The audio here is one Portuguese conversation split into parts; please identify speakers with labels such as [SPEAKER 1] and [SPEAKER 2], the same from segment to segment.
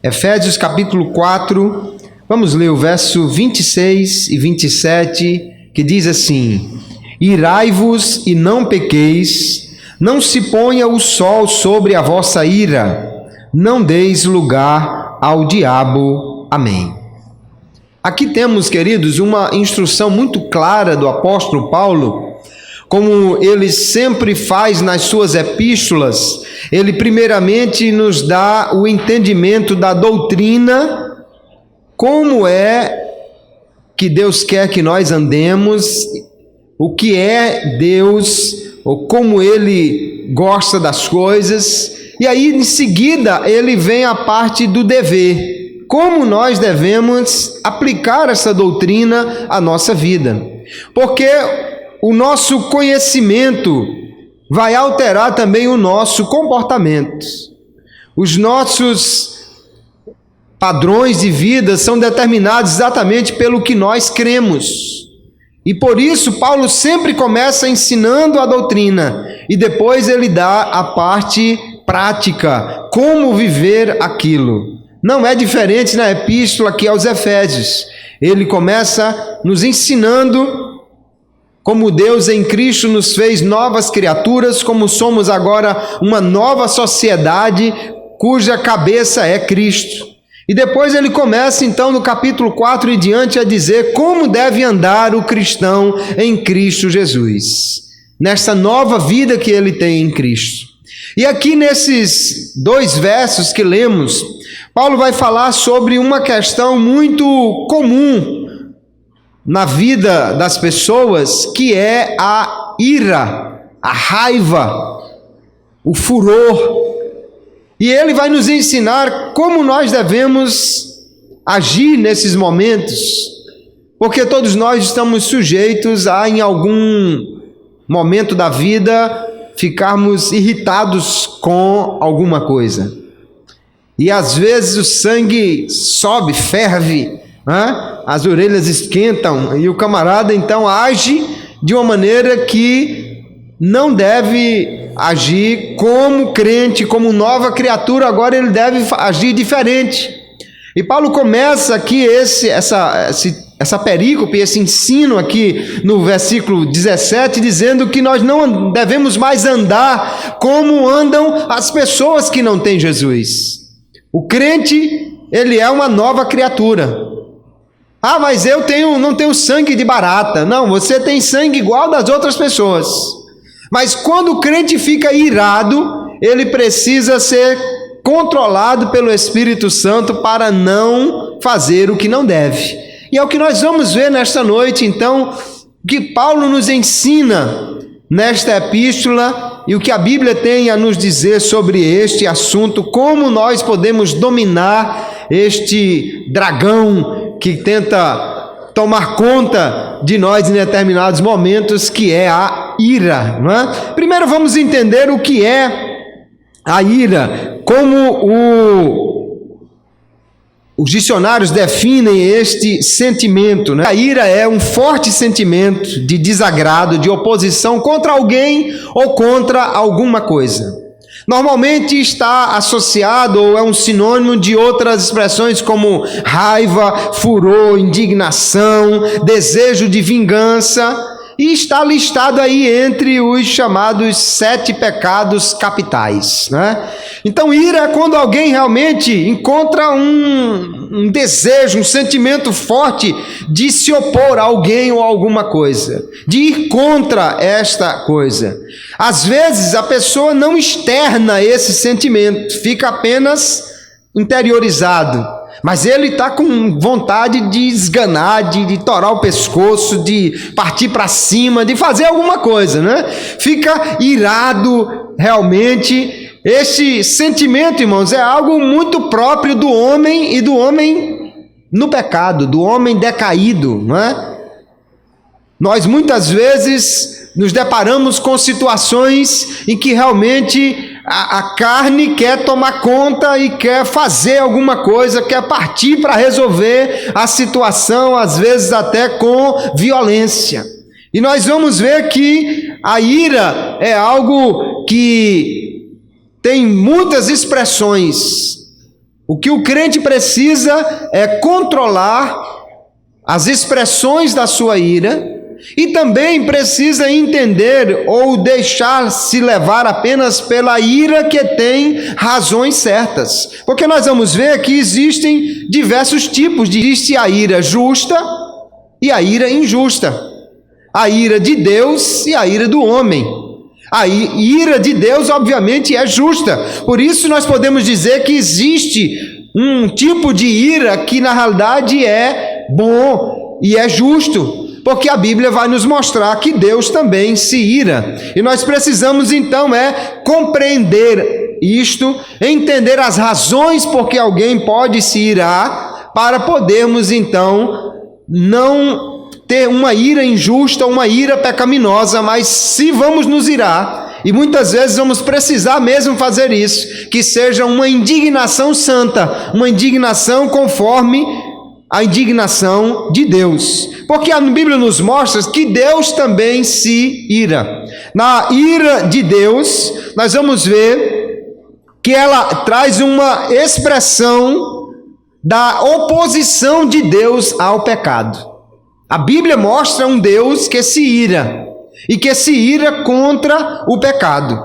[SPEAKER 1] Efésios capítulo 4, vamos ler o verso 26 e 27, que diz assim: Irai-vos e não pequeis, não se ponha o sol sobre a vossa ira, não deis lugar ao diabo. Amém. Aqui temos, queridos, uma instrução muito clara do apóstolo Paulo, como ele sempre faz nas suas epístolas. Ele primeiramente nos dá o entendimento da doutrina, como é que Deus quer que nós andemos, o que é Deus, ou como Ele gosta das coisas, e aí em seguida ele vem a parte do dever, como nós devemos aplicar essa doutrina à nossa vida, porque o nosso conhecimento vai alterar também o nosso comportamento. Os nossos padrões de vida são determinados exatamente pelo que nós cremos. E por isso Paulo sempre começa ensinando a doutrina e depois ele dá a parte prática, como viver aquilo. Não é diferente na epístola aqui aos Efésios. Ele começa nos ensinando como Deus em Cristo nos fez novas criaturas, como somos agora uma nova sociedade cuja cabeça é Cristo. E depois ele começa então no capítulo 4 e diante a dizer como deve andar o cristão em Cristo Jesus, nessa nova vida que ele tem em Cristo. E aqui nesses 2 versos que lemos, Paulo vai falar sobre uma questão muito comum na vida das pessoas, que é a ira, a raiva, o furor. E ele vai nos ensinar como nós devemos agir nesses momentos, porque todos nós estamos sujeitos a, em algum momento da vida, ficarmos irritados com alguma coisa. E às vezes o sangue sobe, ferve, as orelhas esquentam e o camarada então age de uma maneira que não deve agir como crente, como nova criatura. Agora ele deve agir diferente. E Paulo começa aqui essa perícope, esse ensino aqui no versículo 17, dizendo que nós não devemos mais andar como andam as pessoas que não têm Jesus. O crente, ele é uma nova criatura. Ah, mas eu não tenho sangue de barata. Não, você tem sangue igual das outras pessoas. Mas quando o crente fica irado, ele precisa ser controlado pelo Espírito Santo para não fazer o que não deve. E é o que nós vamos ver nesta noite, então, que Paulo nos ensina nesta epístola e o que a Bíblia tem a nos dizer sobre este assunto, como nós podemos dominar este dragão que tenta tomar conta de nós em determinados momentos, que é a ira, não é? Primeiro vamos entender o que é a ira, como os dicionários definem este sentimento, né? A ira é um forte sentimento de desagrado, de oposição contra alguém ou contra alguma coisa. Normalmente está associado ou é um sinônimo de outras expressões como raiva, furor, indignação, desejo de vingança, e está listado aí entre os chamados 7 pecados capitais, né? Então, ira é quando alguém realmente encontra um desejo, um sentimento forte de se opor a alguém ou alguma coisa, de ir contra esta coisa. Às vezes a pessoa não externa esse sentimento, fica apenas interiorizado, mas ele está com vontade de esganar, de torar o pescoço, de partir para cima, de fazer alguma coisa, né? Fica irado realmente. Esse sentimento, irmãos, é algo muito próprio do homem e do homem no pecado, do homem decaído, não é? Nós muitas vezes nos deparamos com situações em que realmente a carne quer tomar conta e quer fazer alguma coisa, quer partir para resolver a situação, às vezes até com violência. E nós vamos ver que a ira é algo que tem muitas expressões. O que o crente precisa é controlar as expressões da sua ira e também precisa entender ou deixar-se levar apenas pela ira que tem razões certas. Porque nós vamos ver que existem diversos tipos. Existe a ira justa e a ira injusta. A ira de Deus e a ira do homem. A ira de Deus, obviamente, é justa. Por isso nós podemos dizer que existe um tipo de ira que na realidade é bom e é justo. Porque a Bíblia vai nos mostrar que Deus também se ira. E nós precisamos então compreender isto, entender as razões por que alguém pode se irar, para podermos então não ter uma ira injusta, uma ira pecaminosa, mas se vamos nos irar, e muitas vezes vamos precisar mesmo fazer isso, que seja uma indignação santa, uma indignação conforme a indignação de Deus, porque a Bíblia nos mostra que Deus também se ira. Na ira de Deus, nós vamos ver que ela traz uma expressão da oposição de Deus ao pecado. A Bíblia mostra um Deus que se ira, e que se ira contra o pecado.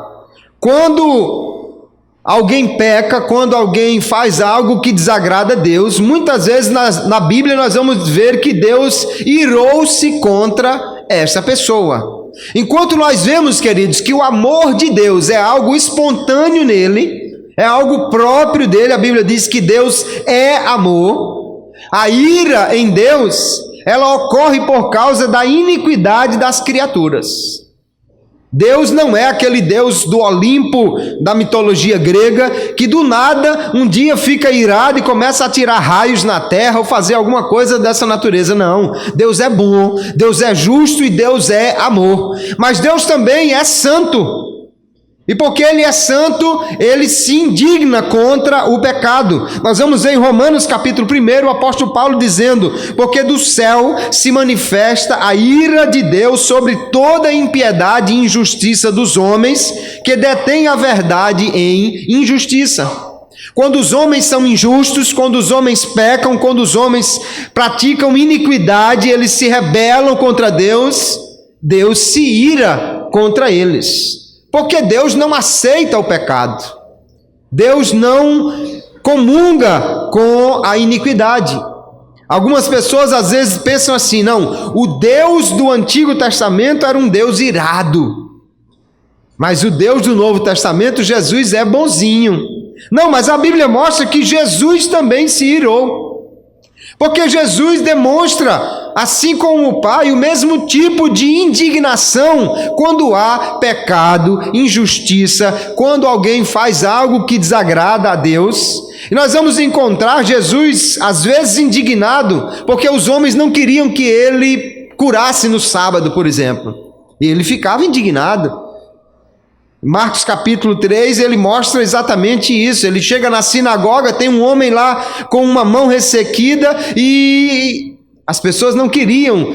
[SPEAKER 1] Quando alguém peca, quando alguém faz algo que desagrada a Deus, muitas vezes na Bíblia nós vamos ver que Deus irou-se contra essa pessoa. Enquanto nós vemos, queridos, que o amor de Deus é algo espontâneo nele, é algo próprio dele, a Bíblia diz que Deus é amor. A ira em Deus, ela ocorre por causa da iniquidade das criaturas. Deus não é aquele Deus do Olimpo da mitologia grega que do nada um dia fica irado e começa a tirar raios na terra ou fazer alguma coisa dessa natureza. Não, Deus é bom, Deus é justo e Deus é amor. Mas Deus também é santo. E porque Ele é santo, Ele se indigna contra o pecado. Nós vamos ver em Romanos capítulo 1, o apóstolo Paulo dizendo: porque do céu se manifesta a ira de Deus sobre toda a impiedade e injustiça dos homens que detêm a verdade em injustiça. Quando os homens são injustos, quando os homens pecam, quando os homens praticam iniquidade, eles se rebelam contra Deus, Deus se ira contra eles. Porque Deus não aceita o pecado. Deus não comunga com a iniquidade. Algumas pessoas às vezes pensam assim: não, o Deus do Antigo Testamento era um Deus irado, mas o Deus do Novo Testamento, Jesus, é bonzinho. Não, mas a Bíblia mostra que Jesus também se irou. Porque Jesus demonstra, assim como o Pai, o mesmo tipo de indignação quando há pecado, injustiça, quando alguém faz algo que desagrada a Deus. E nós vamos encontrar Jesus, às vezes, indignado, porque os homens não queriam que ele curasse no sábado, por exemplo. E ele ficava indignado. Marcos capítulo 3, ele mostra exatamente isso. Ele chega na sinagoga, tem um homem lá com uma mão ressequida e as pessoas não queriam.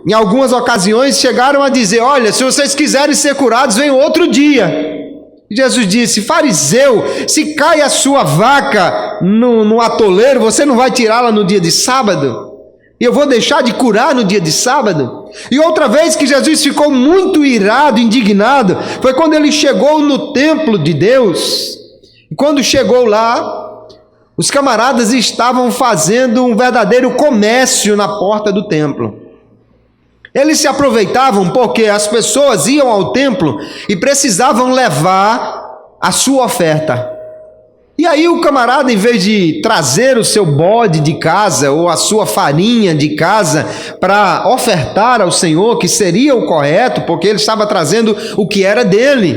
[SPEAKER 1] Em algumas ocasiões chegaram a dizer: olha, se vocês quiserem ser curados, venham outro dia. Jesus disse: fariseu, se cai a sua vaca no atoleiro, você não vai tirá-la no dia de sábado? E eu vou deixar de curar no dia de sábado? E outra vez que Jesus ficou muito irado, indignado, foi quando ele chegou no templo de Deus. E quando chegou lá, os camaradas estavam fazendo um verdadeiro comércio na porta do templo. Eles se aproveitavam porque as pessoas iam ao templo e precisavam levar a sua oferta. E aí o camarada, em vez de trazer o seu bode de casa ou a sua farinha de casa para ofertar ao Senhor, que seria o correto, porque ele estava trazendo o que era dele,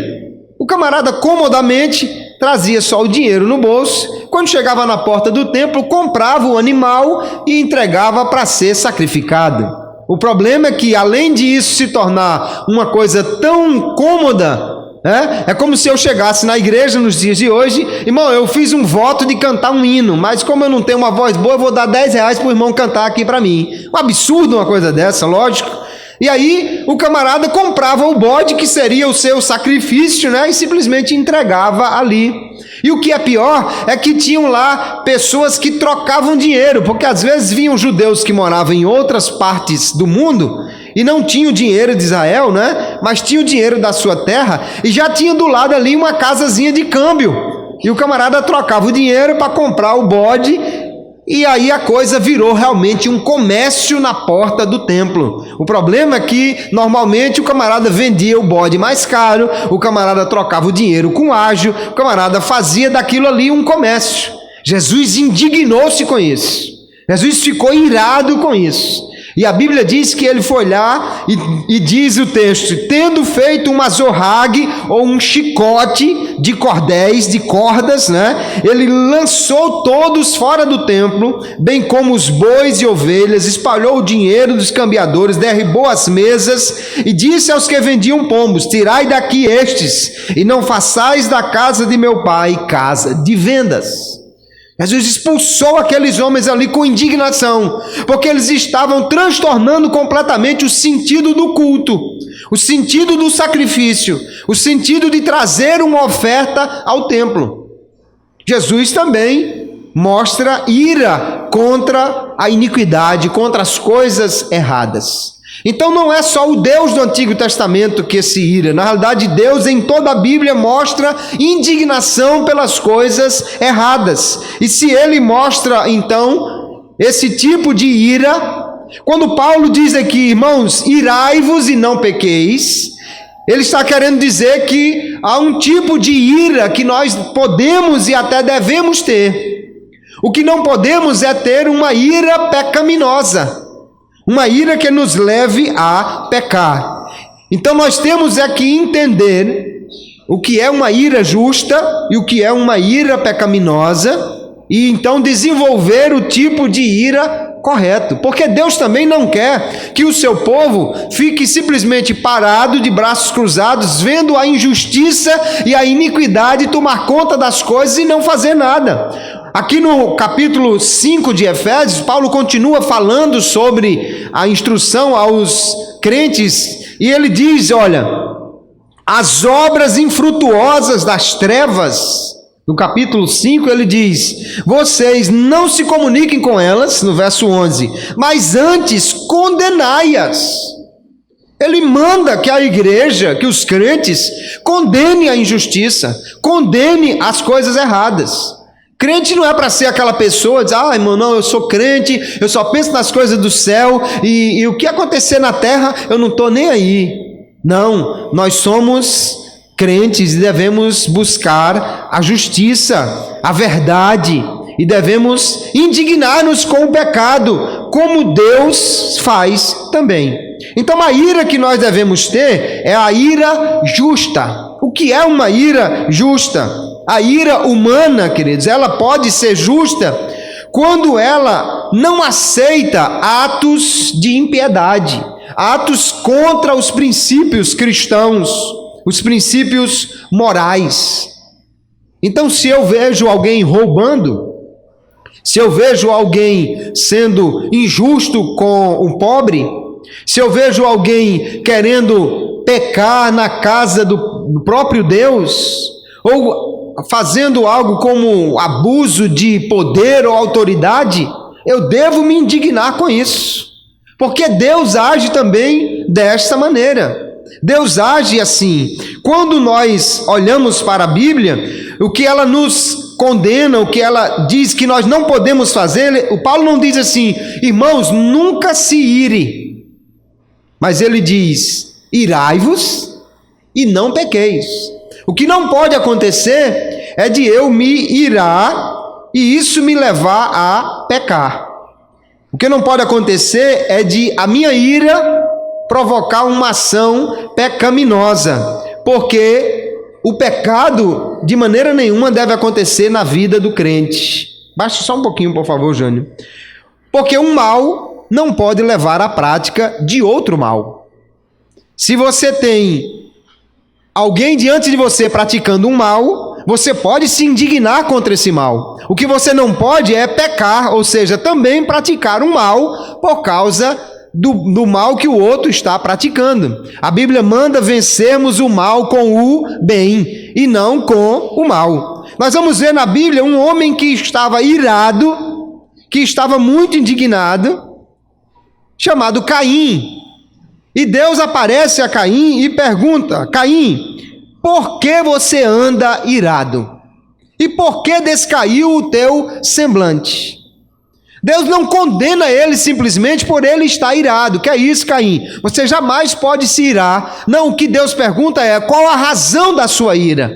[SPEAKER 1] o camarada comodamente trazia só o dinheiro no bolso. Quando chegava na porta do templo, comprava o animal e entregava para ser sacrificado. O problema é que, além disso se tornar uma coisa tão cômoda, é como se eu chegasse na igreja nos dias de hoje: irmão, eu fiz um voto de cantar um hino, mas como eu não tenho uma voz boa, eu vou dar R$10 para o irmão cantar aqui para mim. Um absurdo uma coisa dessa, lógico. E aí o camarada comprava o bode, que seria o seu sacrifício, e simplesmente entregava ali. E o que é pior é que tinham lá pessoas que trocavam dinheiro, porque às vezes vinham judeus que moravam em outras partes do mundo e não tinham dinheiro de Israel, né? Mas tinham dinheiro da sua terra e já tinha do lado ali uma casazinha de câmbio. E o camarada trocava o dinheiro para comprar o bode. E aí a coisa virou realmente um comércio na porta do templo. O problema é que normalmente o camarada vendia o bode mais caro, o camarada trocava o dinheiro com ágio, o camarada fazia daquilo ali um comércio. Jesus indignou-se com isso. Jesus ficou irado com isso. E a Bíblia diz que ele foi lá e diz o texto, tendo feito uma azorrague ou um chicote de cordéis, de cordas, né? Ele lançou todos fora do templo, bem como os bois e ovelhas, espalhou o dinheiro dos cambiadores, derribou as mesas e disse aos que vendiam pombos, tirai daqui estes e não façais da casa de meu pai casa de vendas. Jesus expulsou aqueles homens ali com indignação, porque eles estavam transtornando completamente o sentido do culto, o sentido do sacrifício, o sentido de trazer uma oferta ao templo. Jesus também mostra ira contra a iniquidade, contra as coisas erradas. Então não é só o Deus do Antigo Testamento que se ira, na realidade Deus em toda a Bíblia mostra indignação pelas coisas erradas, e se ele mostra então esse tipo de ira, quando Paulo diz aqui, irmãos, irai-vos e não pequeis, ele está querendo dizer que há um tipo de ira que nós podemos e até devemos ter. O que não podemos é ter uma ira pecaminosa, uma ira que nos leve a pecar. Então nós temos que entender o que é uma ira justa e o que é uma ira pecaminosa, e então desenvolver o tipo de ira correto, porque Deus também não quer que o seu povo fique simplesmente parado, de braços cruzados, vendo a injustiça e a iniquidade tomar conta das coisas e não fazer nada. Aqui no capítulo 5 de Efésios, Paulo continua falando sobre a instrução aos crentes, e ele diz, olha, as obras infrutuosas das trevas, no capítulo 5 ele diz, vocês não se comuniquem com elas, no verso 11, mas antes condenai-as. Ele manda que a igreja, que os crentes, condene a injustiça, condene as coisas erradas. Crente não é para ser aquela pessoa, diz, irmão, não, eu sou crente, eu só penso nas coisas do céu, e o que acontecer na terra, eu não estou nem aí. Não, nós somos crentes e devemos buscar a justiça, a verdade, e devemos indignar-nos com o pecado, como Deus faz também. Então a ira que nós devemos ter é a ira justa. O que é uma ira justa? A ira humana, queridos, ela pode ser justa quando ela não aceita atos de impiedade, atos contra os princípios cristãos, os princípios morais. Então, se eu vejo alguém roubando, se eu vejo alguém sendo injusto com o pobre, se eu vejo alguém querendo pecar na casa do próprio Deus, ou fazendo algo como abuso de poder ou autoridade, eu devo me indignar com isso, porque Deus age também desta maneira. Deus age assim. Quando nós olhamos para a Bíblia, o que ela nos condena, o que ela diz que nós não podemos fazer, o Paulo não diz assim, irmãos, nunca se ire, mas ele diz, irai-vos e não pequeis. O que não pode acontecer é de eu me irar e isso me levar a pecar. O que não pode acontecer é de a minha ira provocar uma ação pecaminosa, porque o pecado de maneira nenhuma deve acontecer na vida do crente. Baixe só um pouquinho, por favor, Jânio. Porque um mal não pode levar à prática de outro mal. Se você tem alguém diante de você praticando um mal, você pode se indignar contra esse mal. O que você não pode é pecar, ou seja, também praticar um mal por causa do mal que o outro está praticando. A Bíblia manda vencermos o mal com o bem e não com o mal. nós vamos ver na Bíblia um homem que estava irado, que estava muito indignado, chamado Caim. E Deus aparece a Caim e pergunta: Caim, por que você anda irado? E por que descaiu o teu semblante? Deus não condena ele simplesmente por ele estar irado. Que é isso, Caim? Você jamais pode se irar. Não, o que Deus pergunta é: qual a razão da sua ira?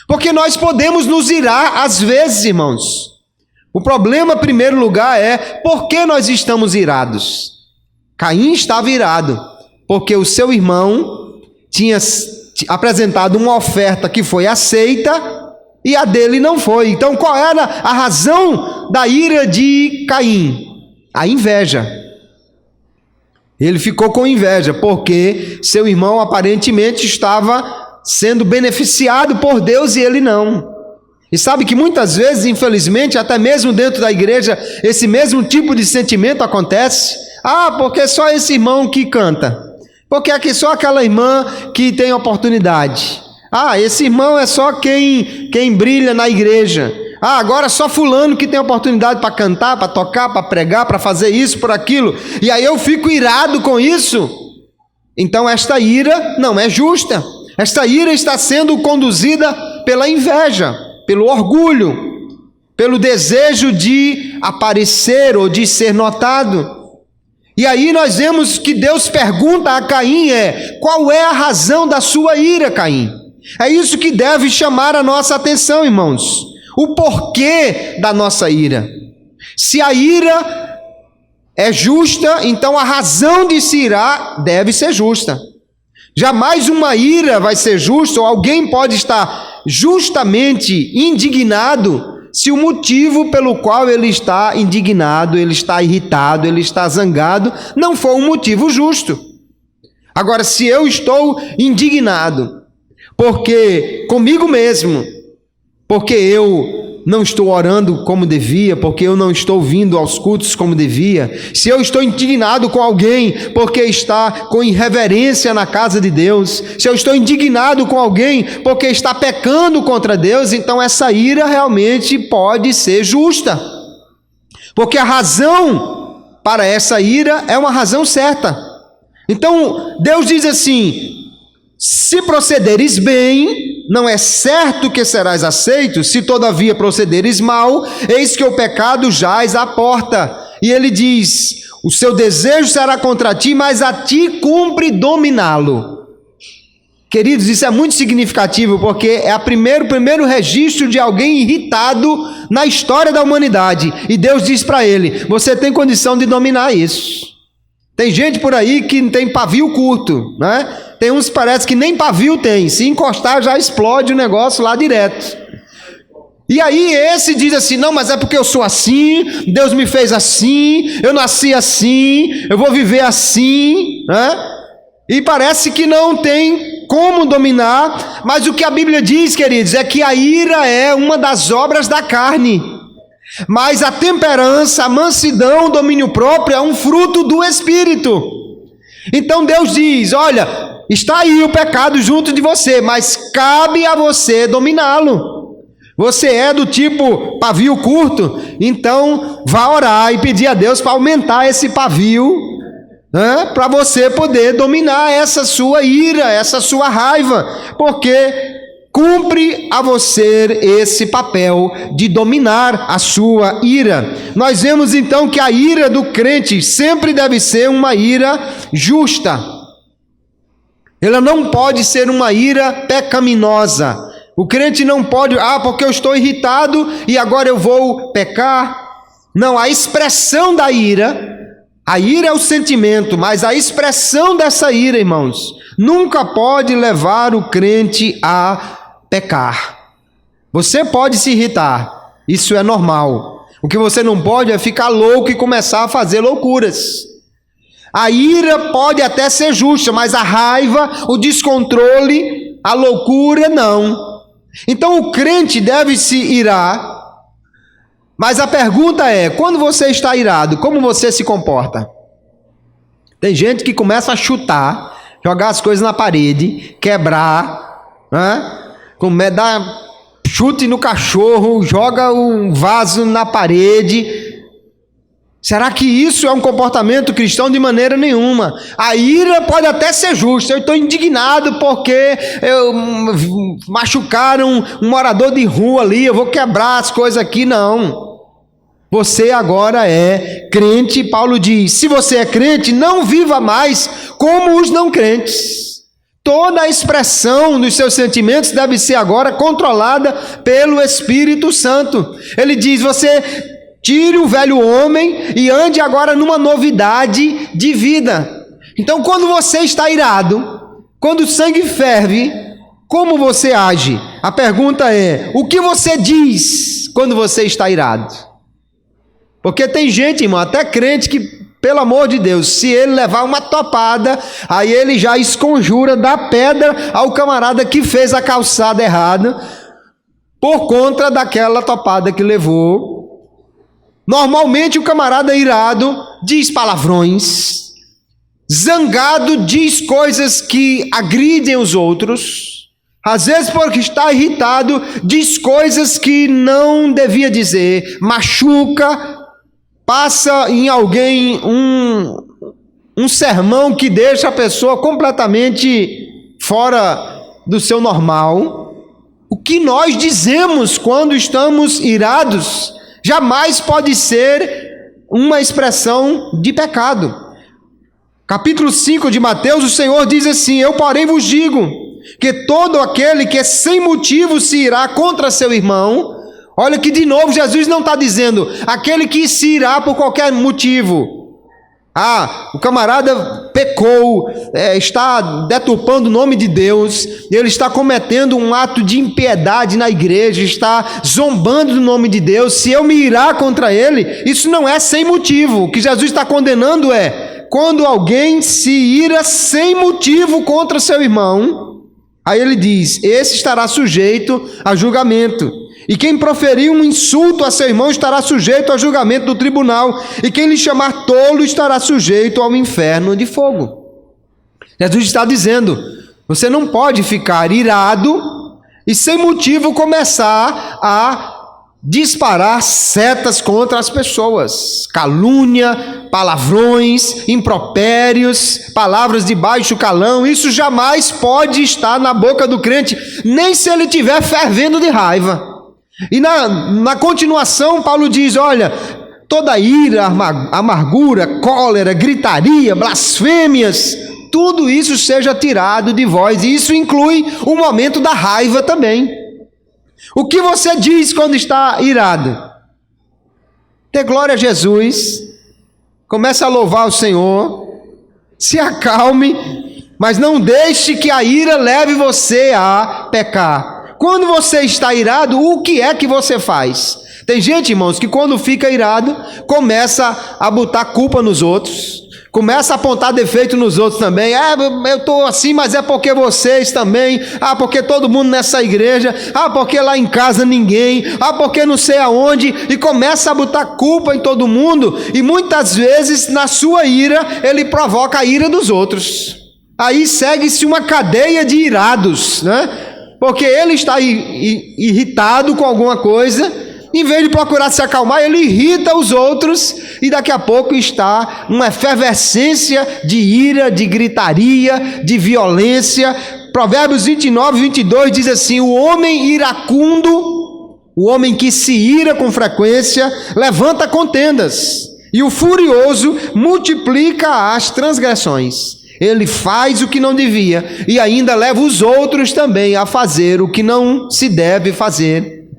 [SPEAKER 1] Porque nós podemos nos irar às vezes, irmãos. O problema, em primeiro lugar, é por que nós estamos irados. Caim estava irado porque o seu irmão tinha apresentado uma oferta que foi aceita e a dele não foi. Então, qual era a razão da ira de Caim? A inveja. Ele ficou com inveja, porque seu irmão aparentemente estava sendo beneficiado por Deus e ele não. E sabe que muitas vezes, infelizmente, até mesmo dentro da igreja, esse mesmo tipo de sentimento acontece. Ah, porque só esse irmão que canta. Porque aqui só aquela irmã que tem oportunidade. Ah, esse irmão é só quem brilha na igreja. Ah, agora só fulano que tem oportunidade para cantar, para tocar, para pregar, para fazer isso, por aquilo. E aí eu fico irado com isso. Então esta ira não é justa. Esta ira está sendo conduzida pela inveja, pelo orgulho, pelo desejo de aparecer ou de ser notado. E aí nós vemos que Deus pergunta a Caim qual é a razão da sua ira, Caim? É isso que deve chamar a nossa atenção, irmãos. O porquê da nossa ira. Se a ira é justa, então a razão de se irar deve ser justa. Jamais uma ira vai ser justa, ou alguém pode estar justamente indignado, se o motivo pelo qual ele está indignado, ele está irritado, ele está zangado, não for um motivo justo. Agora, se eu estou indignado, porque comigo mesmo, porque eu não estou orando como devia, porque eu não estou vindo aos cultos como devia, se eu estou indignado com alguém porque está com irreverência na casa de Deus, se eu estou indignado com alguém porque está pecando contra Deus, então essa ira realmente pode ser justa, porque a razão para essa ira é uma razão certa. Então Deus diz assim: se procederes bem, não é certo que serás aceito. Se todavia procederes mal, eis que o pecado jaz à porta. E ele diz: o seu desejo será contra ti, mas a ti cumpre dominá-lo. Queridos, isso é muito significativo, porque é o primeiro registro de alguém irritado na história da humanidade. E Deus diz para ele: você tem condição de dominar isso. Tem gente por aí que tem pavio curto, né? Tem uns que parece que nem pavio tem. Se encostar já explode o negócio lá direto. E aí esse diz assim: não, mas é porque eu sou assim, Deus me fez assim, eu nasci assim, eu vou viver assim, né? E parece que não tem como dominar. Mas o que a Bíblia diz, queridos, é que a ira é uma das obras da carne. Mas a temperança, a mansidão, o domínio próprio é um fruto do Espírito. Então Deus diz: olha, está aí o pecado junto de você, mas cabe a você dominá-lo. Você é do tipo pavio curto, então vá orar e pedir a Deus para aumentar esse pavio, né, para você poder dominar essa sua ira, essa sua raiva, porque cumpre a você esse papel de dominar a sua ira. Nós vemos então que a ira do crente sempre deve ser uma ira justa. Ela não pode ser uma ira pecaminosa. O crente não pode, porque eu estou irritado e agora eu vou pecar. Não, a expressão da ira, a ira é o sentimento, mas a expressão dessa ira, irmãos, nunca pode levar o crente a pecar. Você pode se irritar, isso é normal. O que você não pode é ficar louco e começar a fazer loucuras. A ira pode até ser justa, mas a raiva, o descontrole, a loucura, não. Então o crente deve se irar, mas a pergunta é: quando você está irado, como você se comporta? Tem gente que começa a chutar, jogar as coisas na parede, quebrar, né? Dá chute no cachorro, joga um vaso na parede. Será que isso é um comportamento cristão? De maneira nenhuma. A ira pode até ser justa. Eu estou indignado porque machucaram um morador de rua ali, eu vou quebrar as coisas aqui. Não. Você agora é crente. Paulo diz, se você é crente, não viva mais como os não crentes. Toda a expressão dos seus sentimentos deve ser agora controlada pelo Espírito Santo. Ele diz, você tire o velho homem e ande agora numa novidade de vida. Então, quando você está irado, quando o sangue ferve, como você age? A pergunta é, o que você diz quando você está irado? Porque tem gente, irmão, até crente que, pelo amor de Deus, se ele levar uma topada, aí ele já esconjura, dá pedra ao camarada que fez a calçada errada, por conta daquela topada que levou. Normalmente o camarada irado diz palavrões, zangado diz coisas que agridem os outros, às vezes porque está irritado diz coisas que não devia dizer, machuca, passa em alguém um sermão que deixa a pessoa completamente fora do seu normal. O que nós dizemos quando estamos irados jamais pode ser uma expressão de pecado. Capítulo 5 de Mateus, o Senhor diz assim, eu porém vos digo, que todo aquele que sem motivo se irá contra seu irmão, olha que de novo Jesus não está dizendo, aquele que se irá por qualquer motivo. O camarada pecou, está deturpando o nome de Deus, ele está cometendo um ato de impiedade na igreja, está zombando do nome de Deus. Se eu me irar contra ele, isso não é sem motivo. O que Jesus está condenando é quando alguém se ira sem motivo contra seu irmão. Aí ele diz, esse estará sujeito a julgamento. E quem proferir um insulto a seu irmão estará sujeito ao julgamento do tribunal. E quem lhe chamar tolo estará sujeito ao inferno de fogo. Jesus está dizendo, você não pode ficar irado e sem motivo começar a disparar setas contra as pessoas. Calúnia, palavrões, impropérios, palavras de baixo calão, isso jamais pode estar na boca do crente, nem se ele estiver fervendo de raiva. E na continuação, Paulo diz, olha, toda ira, amargura, cólera, gritaria, blasfêmias, tudo isso seja tirado de vós, e isso inclui o momento da raiva também. O que você diz quando está irado? Dê glória a Jesus, comece a louvar o Senhor, se acalme, mas não deixe que a ira leve você a pecar. Quando você está irado, o que é que você faz? Tem gente, irmãos, que quando fica irado, começa a botar culpa nos outros, começa a apontar defeito nos outros também. Eu estou assim, mas é porque vocês também. Porque todo mundo nessa igreja. Porque lá em casa ninguém. Porque não sei aonde. E começa a botar culpa em todo mundo. E muitas vezes, na sua ira, ele provoca a ira dos outros. Aí segue-se uma cadeia de irados, né? Porque ele está irritado com alguma coisa, em vez de procurar se acalmar, ele irrita os outros, e daqui a pouco está uma efervescência de ira, de gritaria, de violência. Provérbios 29, 22 diz assim, o homem iracundo, o homem que se ira com frequência, levanta contendas, e o furioso multiplica as transgressões. Ele faz o que não devia e ainda leva os outros também a fazer o que não se deve fazer.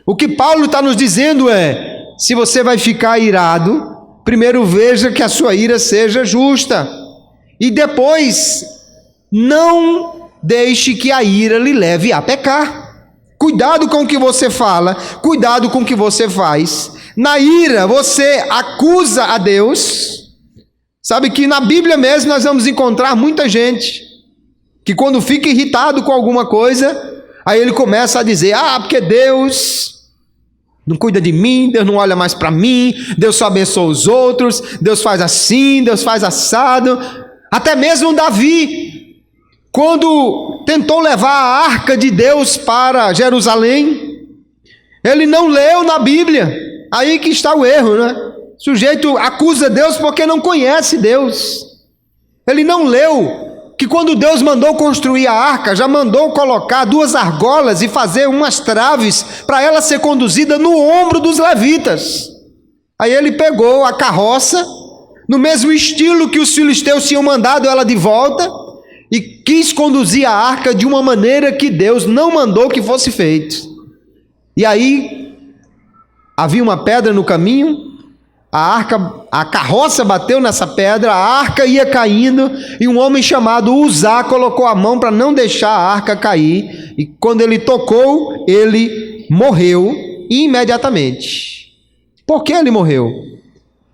[SPEAKER 1] O que Paulo está nos dizendo é, se você vai ficar irado, primeiro veja que a sua ira seja justa. E depois, não deixe que a ira lhe leve a pecar. Cuidado com o que você fala, cuidado com o que você faz. Na ira, você acusa a Deus. Sabe que na Bíblia mesmo nós vamos encontrar muita gente que quando fica irritado com alguma coisa, aí ele começa a dizer, porque Deus não cuida de mim, Deus não olha mais para mim, Deus só abençoa os outros, Deus faz assim, Deus faz assado. Até mesmo Davi, quando tentou levar a arca de Deus para Jerusalém, Ele não leu na Bíblia. Aí que está o erro, né? O sujeito acusa Deus porque não conhece Deus. Ele não leu que quando Deus mandou construir a arca, já mandou colocar 2 argolas e fazer umas traves para ela ser conduzida no ombro dos levitas. Aí ele pegou a carroça, no mesmo estilo que os filisteus tinham mandado ela de volta, e quis conduzir a arca de uma maneira que Deus não mandou que fosse feito. E aí havia uma pedra no caminho, a carroça bateu nessa pedra, a arca ia caindo, e um homem chamado Uzá colocou a mão para não deixar a arca cair, e quando ele tocou, ele morreu imediatamente. Por que ele morreu?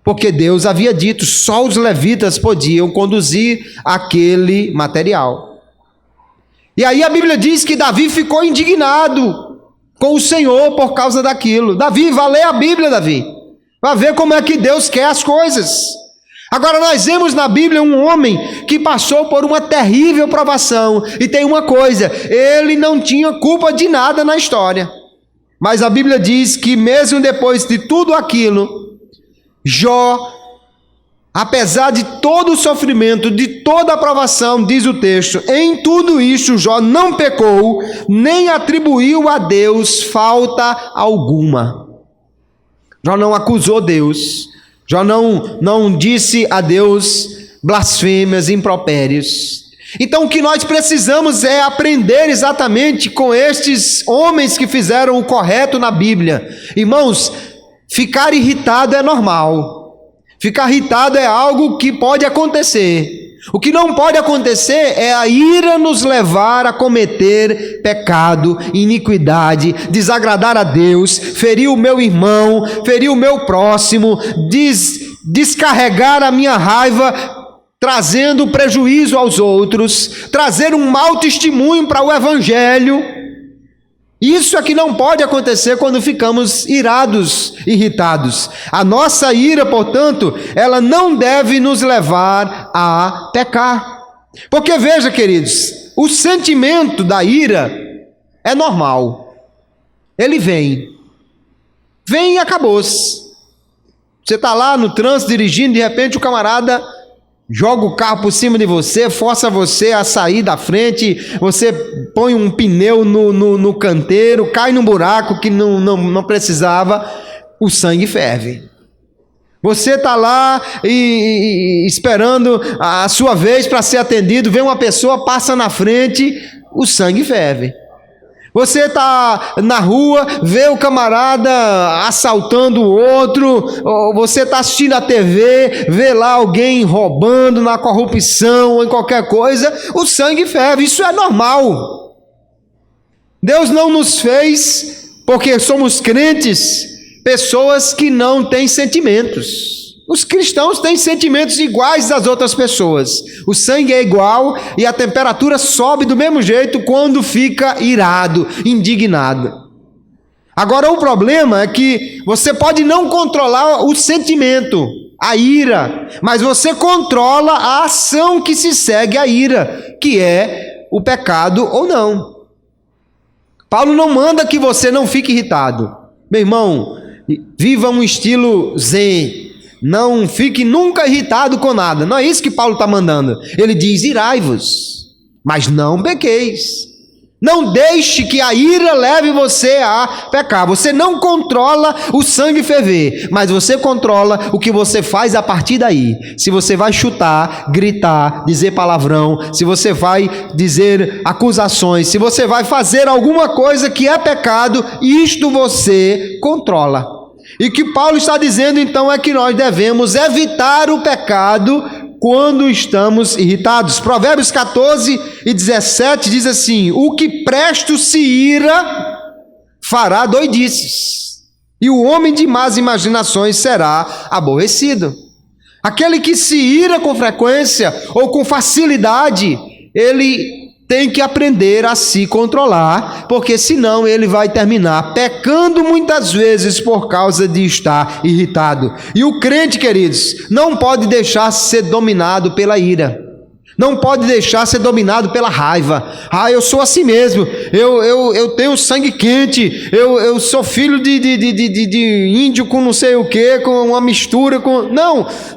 [SPEAKER 1] Porque Deus havia dito, só os levitas podiam conduzir aquele material. E aí a Bíblia diz que Davi ficou indignado com o Senhor por causa daquilo. Davi, vá ler a Bíblia, Davi. Vai ver como é que Deus quer as coisas. Agora nós vemos na Bíblia um homem que passou por uma terrível provação. E tem uma coisa, ele não tinha culpa de nada na história. Mas a Bíblia diz que mesmo depois de tudo aquilo, Jó, apesar de todo o sofrimento, de toda a provação, diz o texto, em tudo isso Jó não pecou, nem atribuiu a Deus falta alguma. Jó não acusou Deus, Jó não disse a Deus blasfêmias, impropérios. Então o que nós precisamos é aprender exatamente com estes homens que fizeram o correto na Bíblia. Irmãos, ficar irritado é normal, ficar irritado é algo que pode acontecer. O que não pode acontecer é a ira nos levar a cometer pecado, iniquidade, desagradar a Deus, ferir o meu irmão, ferir o meu próximo, descarregar a minha raiva, trazendo prejuízo aos outros, trazer um mau testemunho para o Evangelho. Isso é que não pode acontecer quando ficamos irados, irritados. A nossa ira, portanto, ela não deve nos levar a pecar. Porque veja, queridos, o sentimento da ira é normal. Ele vem e acabou-se. Você está lá no trânsito dirigindo, de repente o camarada joga o carro por cima de você, força você a sair da frente, você põe um pneu no canteiro, cai num buraco que não precisava, o sangue ferve. Você está lá esperando a sua vez para ser atendido, vem uma pessoa, passa na frente, o sangue ferve. Você está na rua, vê o camarada assaltando o outro, ou você está assistindo a TV, vê lá alguém roubando na corrupção ou em qualquer coisa, o sangue ferve, isso é normal. Deus não nos fez, porque somos crentes, pessoas que não têm sentimentos. Os cristãos têm sentimentos iguais às outras pessoas. O sangue é igual e a temperatura sobe do mesmo jeito quando fica irado, indignado. Agora o problema é que você pode não controlar o sentimento, a ira, mas você controla a ação que se segue à ira, que é o pecado ou não. Paulo não manda que você não fique irritado. Meu irmão, viva um estilo zen. Não fique nunca irritado com nada. Não é isso que Paulo está mandando. Ele diz, irai-vos, mas não pequeis. Não deixe que a ira leve você a pecar. Você não controla o sangue ferver, mas você controla o que você faz a partir daí. Se você vai chutar, gritar, dizer palavrão, se você vai dizer acusações, se você vai fazer alguma coisa que é pecado, isto você controla. E o que Paulo está dizendo então é que nós devemos evitar o pecado quando estamos irritados. Provérbios 14:17 diz assim: o que presto se ira fará doidices, e o homem de más imaginações será aborrecido. Aquele que se ira com frequência ou com facilidade, ele tem que aprender a se controlar, porque senão ele vai terminar pecando muitas vezes por causa de estar irritado. E o crente, queridos, não pode deixar ser dominado pela ira. não pode deixar ser dominado pela raiva. Eu sou assim mesmo, eu tenho sangue quente, eu sou filho de índio com não sei o que, com uma mistura com...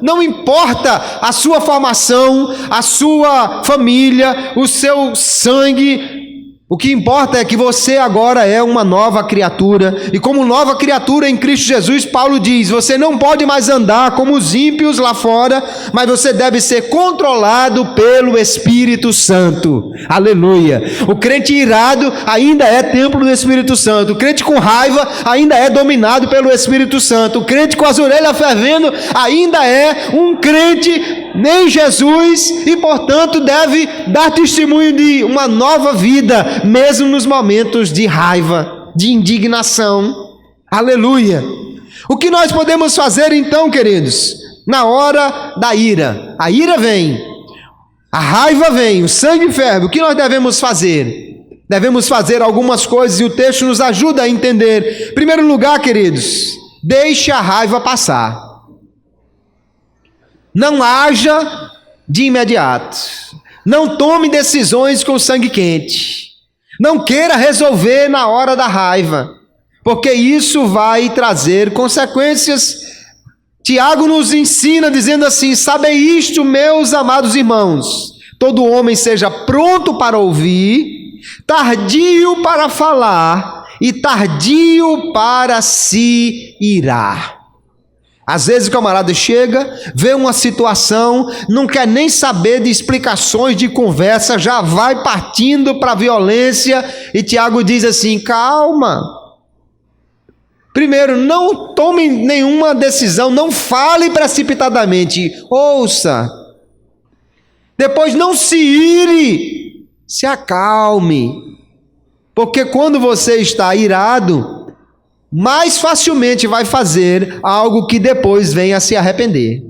[SPEAKER 1] Não importa a sua formação, a sua família, o seu sangue. O que importa é que você agora é uma nova criatura, e como nova criatura em Cristo Jesus, Paulo diz, você não pode mais andar como os ímpios lá fora, mas você deve ser controlado pelo Espírito Santo. Aleluia! O crente irado ainda é templo do Espírito Santo, o crente com raiva ainda é dominado pelo Espírito Santo, o crente com as orelhas fervendo ainda é um crente em Jesus, e portanto deve dar testemunho de uma nova vida, mesmo nos momentos de raiva, de indignação. Aleluia! O que nós podemos fazer então, queridos, na hora da ira? A ira vem, a raiva vem, o sangue ferve. O que nós devemos fazer? Devemos fazer algumas coisas, e o texto nos ajuda a entender. Em primeiro lugar, queridos, deixe a raiva passar. Não haja de imediato. Não tome decisões com sangue quente. Não queira resolver na hora da raiva, porque isso vai trazer consequências. Tiago nos ensina dizendo assim: sabei isto, meus amados irmãos, todo homem seja pronto para ouvir, tardio para falar e tardio para se irar. Às vezes o camarada chega, vê uma situação, não quer nem saber de explicações, de conversa, já vai partindo para a violência, e Tiago diz assim: calma. Primeiro, não tome nenhuma decisão, não fale precipitadamente, ouça. Depois, não se ire, se acalme. Porque quando você está irado, mais facilmente vai fazer algo que depois venha a se arrepender.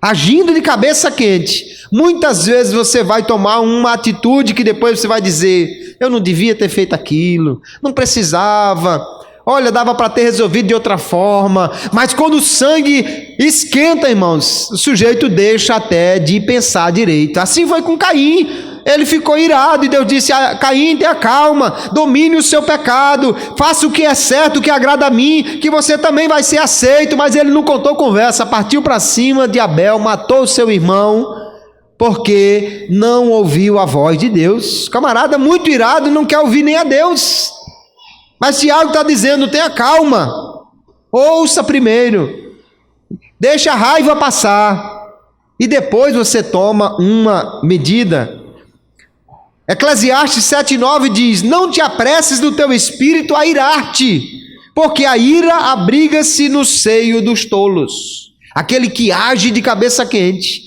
[SPEAKER 1] Agindo de cabeça quente, muitas vezes você vai tomar uma atitude que depois você vai dizer: eu não devia ter feito aquilo, não precisava, olha, dava para ter resolvido de outra forma. Mas quando o sangue esquenta, irmãos, o sujeito deixa até de pensar direito. Assim foi com Caim. Ele ficou irado e Deus disse: Caim, tenha calma, domine o seu pecado, faça o que é certo, o que agrada a mim, que você também vai ser aceito. Mas ele não contou conversa, partiu para cima de Abel, matou o seu irmão, porque não ouviu a voz de Deus. Camarada muito irado, não quer ouvir nem a Deus. Mas Tiago está dizendo: tenha calma, ouça primeiro, deixa a raiva passar, e depois você toma uma medida. Eclesiastes 7,9 diz: não te apresses do teu espírito a irar-te, porque a ira abriga-se no seio dos tolos, aquele que age de cabeça quente.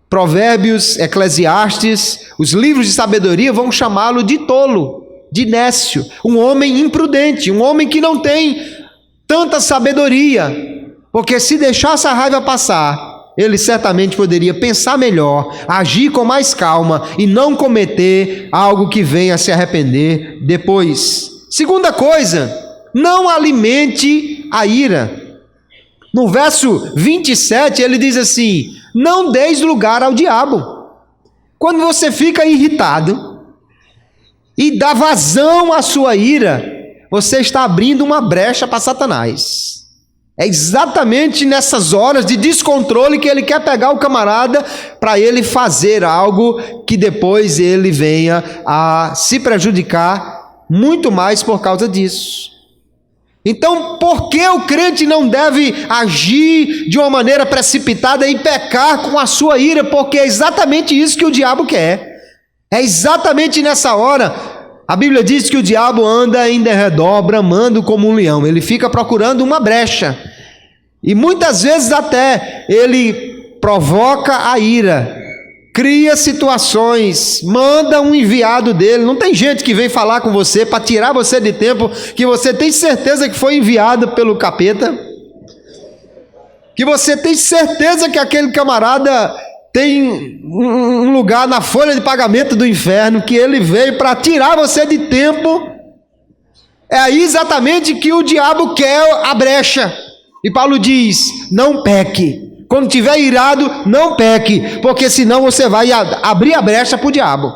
[SPEAKER 1] Provérbios, Eclesiastes, os livros de sabedoria vão chamá-lo de tolo, de nécio, um homem imprudente, um homem que não tem tanta sabedoria, porque se deixasse a raiva passar, ele certamente poderia pensar melhor, agir com mais calma e não cometer algo que venha a se arrepender depois. Segunda coisa, não alimente a ira. No verso 27 ele diz assim: não deis lugar ao diabo. Quando você fica irritado e dá vazão à sua ira, você está abrindo uma brecha para Satanás. É exatamente nessas horas de descontrole que ele quer pegar o camarada para ele fazer algo que depois ele venha a se prejudicar muito mais por causa disso. Então, por que o crente não deve agir de uma maneira precipitada e pecar com a sua ira? Porque é exatamente isso que o diabo quer. É exatamente nessa hora. A Bíblia diz que o diabo anda em derredor, bramando como um leão. Ele fica procurando uma brecha. E muitas vezes até ele provoca a ira, cria situações, manda um enviado dele. Não tem gente que vem falar com você para tirar você de tempo, que você tem certeza que foi enviado pelo capeta, que você tem certeza que aquele camarada tem um lugar na folha de pagamento do inferno, que ele veio para tirar você de tempo. É aí exatamente que o diabo quer a brecha. E Paulo diz: não peque, Quando estiver irado, não peque, porque senão você vai abrir a brecha para o diabo.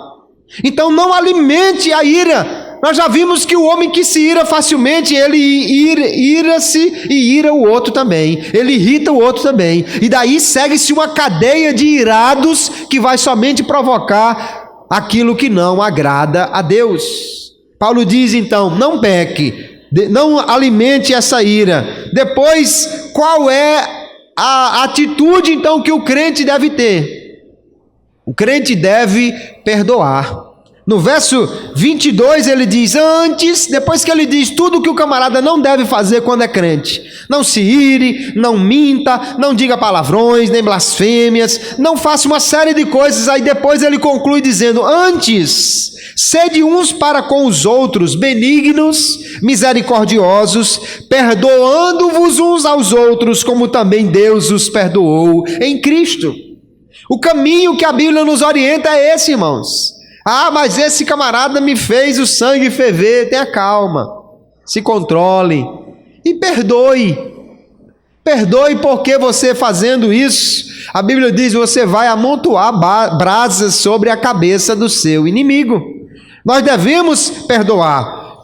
[SPEAKER 1] Então não alimente a ira. Nós já vimos que o homem que se ira facilmente, ele ira-se e ira o outro também. Ele irrita o outro também. E daí segue-se uma cadeia de irados que vai somente provocar aquilo que não agrada a Deus. Paulo diz então, não peque, não alimente essa ira. Depois, qual é a atitude então que o crente deve ter? O crente deve perdoar. No verso 22 ele diz, antes, depois que ele diz tudo que o camarada não deve fazer quando é crente: não se ire, não minta, não diga palavrões, nem blasfêmias, não faça uma série de coisas. Aí depois ele conclui dizendo, antes, sede uns para com os outros benignos, misericordiosos, perdoando-vos uns aos outros, como também Deus os perdoou em Cristo. O caminho que a Bíblia nos orienta é esse, irmãos. Ah, mas esse camarada me fez o sangue ferver. Tenha calma, se controle e perdoe. Perdoe, porque você fazendo isso, a Bíblia diz, você vai amontoar brasas sobre a cabeça do seu inimigo. Nós devemos perdoar.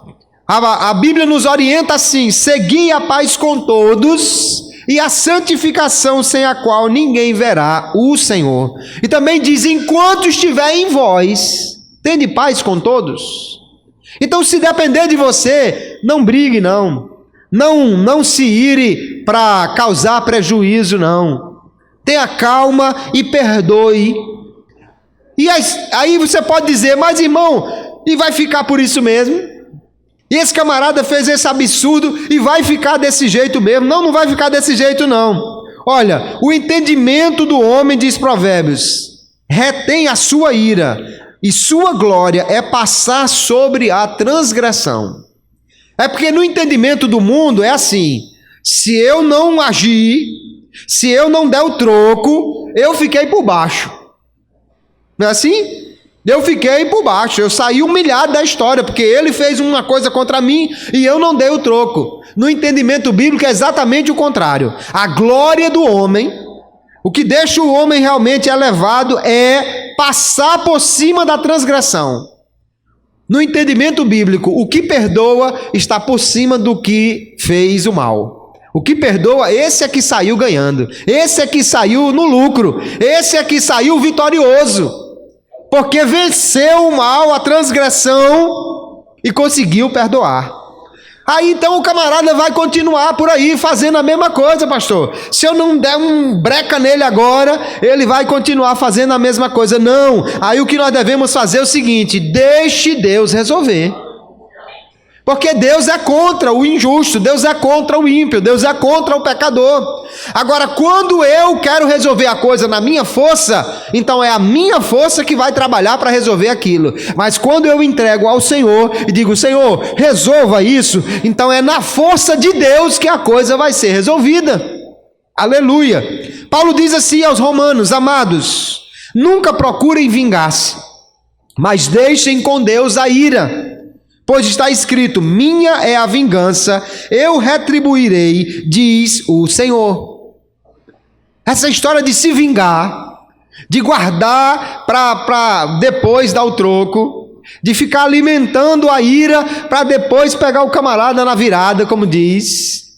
[SPEAKER 1] A Bíblia nos orienta assim: segui a paz com todos e a santificação, sem a qual ninguém verá o Senhor. E também diz, enquanto estiver em vós, tende paz com todos. Então, se depender de você, não brigue não se ire para causar prejuízo, não. Tenha calma e perdoe. E aí você pode dizer, mas irmão, e vai ficar por isso mesmo? E esse camarada fez esse absurdo e vai ficar desse jeito mesmo? Não vai ficar desse jeito não. Olha, o entendimento do homem, diz Provérbios, retém a sua ira, e sua glória é passar sobre a transgressão. É porque no entendimento do mundo é assim: se eu não agir, se eu não der o troco, eu fiquei por baixo. Não é assim? Eu fiquei por baixo, eu saí humilhado da história, porque ele fez uma coisa contra mim e eu não dei o troco. No entendimento bíblico é exatamente o contrário. A glória do homem, o que deixa o homem realmente elevado, é passar por cima da transgressão. No entendimento bíblico, o que perdoa está por cima do que fez o mal. O que perdoa, esse é que saiu ganhando, esse é que saiu no lucro, esse é que saiu vitorioso, porque venceu o mal, a transgressão, e conseguiu perdoar. Aí então o camarada vai continuar por aí fazendo a mesma coisa, pastor. Se eu não der um breca nele agora, ele vai continuar fazendo a mesma coisa. Não, aí o que nós devemos fazer é o seguinte: deixe Deus resolver. Porque Deus é contra o injusto, Deus é contra o ímpio, Deus é contra o pecador. Agora, quando eu quero resolver a coisa na minha força, então é a minha força que vai trabalhar para resolver aquilo. Mas quando eu entrego ao Senhor e digo, Senhor, resolva isso, então é na força de Deus que a coisa vai ser resolvida. Aleluia. Paulo diz assim aos romanos: amados, nunca procurem vingar-se, mas deixem com Deus a ira. Pois está escrito, minha é a vingança, eu retribuirei, diz o Senhor. Essa história de se vingar, de guardar para depois dar o troco, de ficar alimentando a ira para depois pegar o camarada na virada, como diz.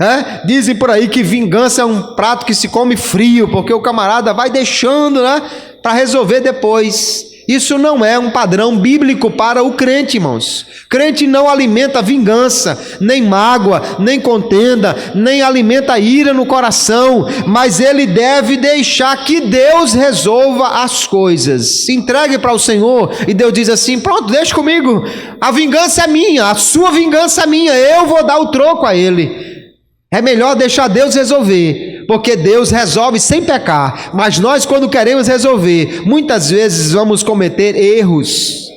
[SPEAKER 1] Dizem por aí que vingança é um prato que se come frio, porque o camarada vai deixando, para resolver depois. Isso não é um padrão bíblico para o crente, irmãos. Crente não alimenta vingança, nem mágoa, nem contenda, nem alimenta ira no coração, mas ele deve deixar que Deus resolva as coisas. Se entregue para o Senhor e Deus diz assim: pronto, deixa comigo, a vingança é minha, a sua vingança é minha, eu vou dar o troco a ele. É melhor deixar Deus resolver, porque Deus resolve sem pecar, mas nós, quando queremos resolver, muitas vezes vamos cometer erros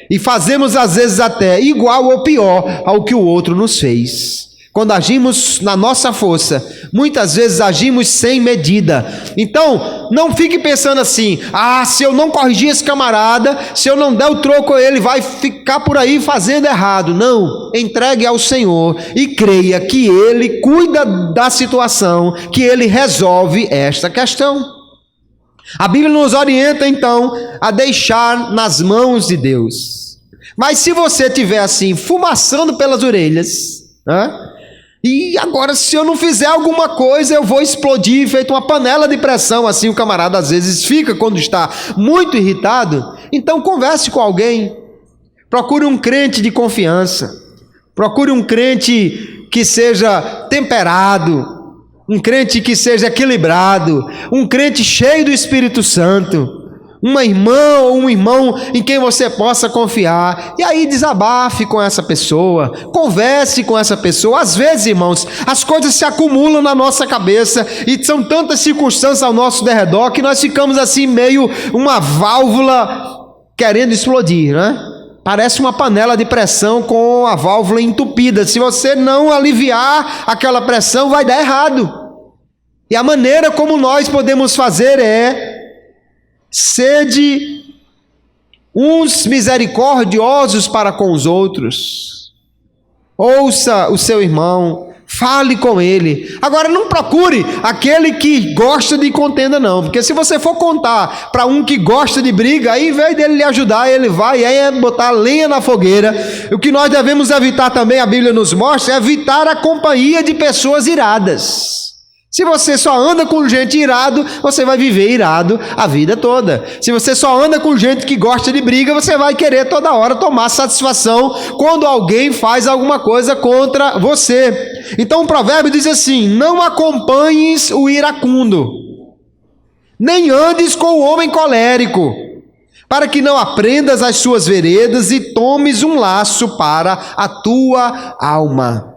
[SPEAKER 1] e fazemos às vezes até igual ou pior ao que o outro nos fez. quando agimos na nossa força, muitas vezes agimos sem medida. Então, não fique pensando assim: se eu não corrigir esse camarada, se eu não der o troco a ele, vai ficar por aí fazendo errado. Não, entregue ao Senhor e creia que Ele cuida da situação, que Ele resolve esta questão. A Bíblia nos orienta então a deixar nas mãos de Deus. Mas se você estiver assim, fumaçando pelas orelhas, e agora se eu não fizer alguma coisa eu vou explodir, feito uma panela de pressão, assim o camarada às vezes fica quando está muito irritado, então converse com alguém, procure um crente de confiança, procure um crente que seja temperado, um crente que seja equilibrado, um crente cheio do Espírito Santo, uma irmã ou um irmão em quem você possa confiar, e aí desabafe com essa pessoa, converse com essa pessoa. Às vezes, irmãos, as coisas se acumulam na nossa cabeça, e são tantas circunstâncias ao nosso derredor, que nós ficamos assim meio uma válvula querendo explodir, Parece uma panela de pressão com a válvula entupida. Se você não aliviar aquela pressão, vai dar errado. E a maneira como nós podemos fazer é: sede uns misericordiosos para com os outros. Ouça o seu irmão, fale com ele. Agora, não procure aquele que gosta de contenda, não, porque se você for contar para um que gosta de briga, aí, em vez dele lhe ajudar, ele vai botar lenha na fogueira. O que nós devemos evitar também, a Bíblia nos mostra, é evitar a companhia de pessoas iradas. Se você só anda com gente irado, você vai viver irado a vida toda. Se você só anda com gente que gosta de briga, você vai querer toda hora tomar satisfação quando alguém faz alguma coisa contra você. Então o provérbio diz assim: não acompanhes o iracundo, nem andes com o homem colérico, para que não aprendas as suas veredas e tomes um laço para a tua alma.